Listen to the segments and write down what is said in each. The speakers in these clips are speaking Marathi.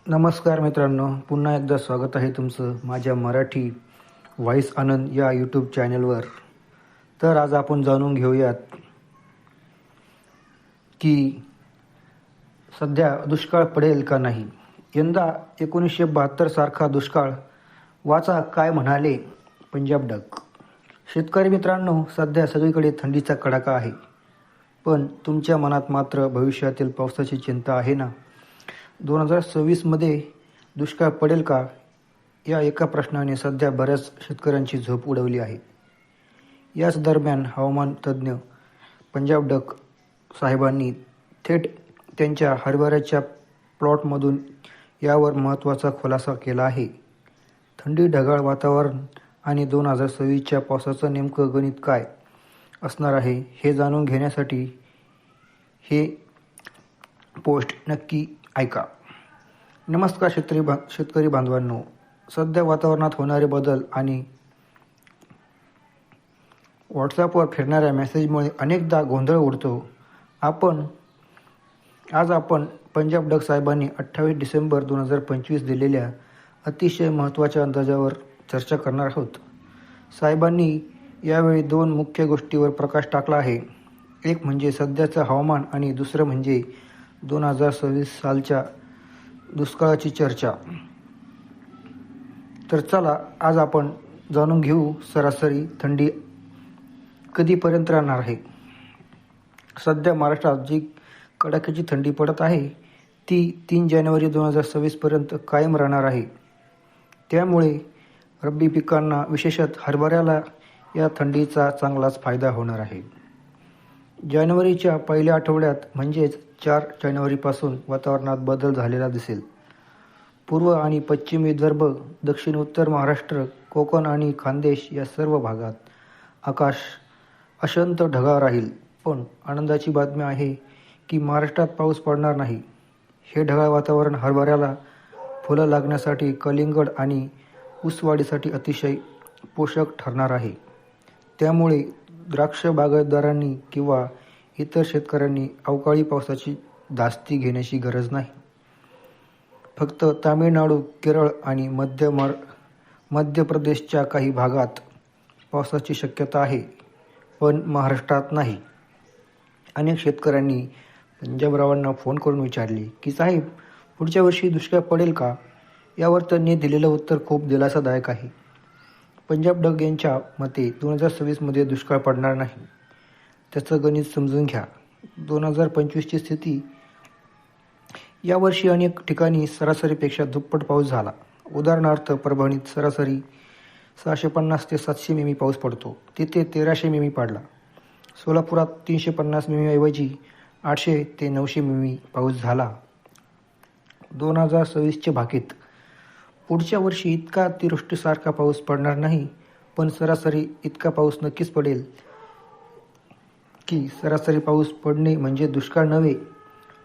नमस्कार मित्रांनो, पुन्हा एकदा स्वागत आहे तुमचं माझ्या मराठी व्हॉइस आनंद या यूट्यूब चॅनलवर. तर आज आपण जाणून घेऊयात की सध्या दुष्काळ पडेल का नाही. यंदा 1972 सारखा दुष्काळ वाचा काय म्हणाले पंजाब डक. शेतकरी मित्रांनो, सध्या सगळीकडे थंडीचा कडाका आहे, पण तुमच्या मनात मात्र भविष्यातील पावसाची चिंता आहे ना. 2026मध्ये दुष्काळ पडेल का या एका प्रश्नाने सध्या बऱ्याच शेतकऱ्यांची झोप उडवली आहे. याच दरम्यान हवामान तज्ज्ञ पंजाब डक साहेबांनी थेट त्यांच्या हरभऱ्याच्या प्लॉटमधून यावर महत्त्वाचा खुलासा केला आहे. थंडी, ढगाळ वातावरण आणि 2026च्या पावसाचं नेमकं गणित काय असणार आहे हे जाणून घेण्यासाठी हे पोस्ट नक्की ऐका. नमस्कार शेतकरी बांधवांनो, सध्या वातावरणात होणारे बदल आणि व्हॉट्सॲपवर फिरणाऱ्या मेसेजमुळे अनेकदा गोंधळ उडतो. आज आपण पंजाब डक साहेबांनी 28 डिसेंबर 2025 दिलेल्या अतिशय महत्त्वाच्या अंदाजावर चर्चा करणार आहोत. साहेबांनी यावेळी 2 मुख्य गोष्टींवर प्रकाश टाकला आहे. एक म्हणजे सध्याचं हवामान आणि दुसरं म्हणजे 2026 सालच्या दुष्काळाची चर्चा. तर चला आज आपण जाणून घेऊ सरासरी थंडी कधीपर्यंत राहणार आहे. सध्या महाराष्ट्रात जी कडाक्याची थंडी पडत आहे ती 3 जानेवारी 2026 पर्यंत कायम राहणार आहे. त्यामुळे रब्बी पिकांना विशेषतः हरभऱ्याला या थंडीचा चांगलाच फायदा होणार आहे. जानेवारीच्या पहिल्या आठवड्यात म्हणजेच 4 जानेवारीपासून वातावरणात बदल झालेला दिसेल. पूर्व आणि पश्चिम विदर्भ, दक्षिण उत्तर महाराष्ट्र, कोकण आणि खानदेश या सर्व भागात आकाश अशांत ढगाळ राहील. पण आनंदाची बातमी आहे की महाराष्ट्रात पाऊस पडणार नाही. हे ढगाळ वातावरण हरभऱ्याला फुलं लागण्यासाठी, कलिंगड आणि ऊस वाढीसाठी अतिशय पोषक ठरणार आहे. त्यामुळे द्राक्ष बागायतदारांनी किंवा इतर शेतकऱ्यांनी अवकाळी पावसाची धास्ती घेण्याची गरज नाही. फक्त तामिळनाडू, केरळ आणि मध्य प्रदेशच्या काही भागात पावसाची शक्यता आहे, पण महाराष्ट्रात नाही. अनेक शेतकऱ्यांनी पंजाबरावांना फोन करून विचारले की साहेब, पुढच्या वर्षी दुष्काळ पडेल का. यावर त्यांनी दिलेलं उत्तर खूप दिलासादायक आहे. पंजाब डक यांच्या मते 2026मध्ये दुष्काळ पडणार नाही. त्याचं गणित समजून घ्या. 2025ची स्थिती. यावर्षी अनेक ठिकाणी सरासरीपेक्षा दुप्पट पाऊस झाला. उदाहरणार्थ परभणीत सरासरी 650 ते 700 मिमी पाऊस पडतो, तिथे 1300 मिमी पडला. सोलापुरात 350 मिमीऐवजी 800 ते 900 मिमी पाऊस झाला. 2026च्या भाकीत. पुढच्या वर्षी इतका अतिवृष्टीसारखा पाऊस पडणार नाही, पण सरासरी इतका पाऊस नक्कीच पडेल. की सरासरी पाऊस पडणे म्हणजे दुष्काळ नव्हे,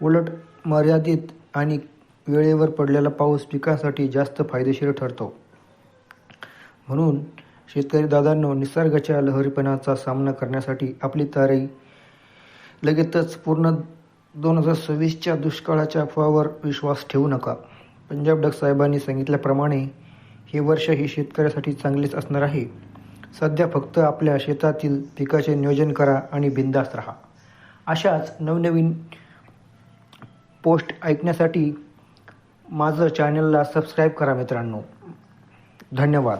उलट मर्यादित आणि वेळेवर पडलेला पाऊस पिकांसाठी जास्त फायदेशीर ठरतो. म्हणून शेतकरी दादांनो, निसर्गाच्या लहरीपणाचा सामना करण्यासाठी आपली तयारी लगेचच पूर्ण 2026च्या दुष्काळाच्या अफवावर विश्वास ठेवू नका. पंजाब डक साहेबांनी सांगितल्याप्रमाणे हे वर्ष ही शेतकऱ्यासाठी चांगलेच असणार आहे. सध्या फक्त आपल्या शेतातील पिकाचे नियोजन करा आणि बिंदास्त राहा. अशाच नवनवीन पोस्ट ऐकण्यासाठी माझं चॅनलला सबस्क्राईब करा मित्रांनो. धन्यवाद.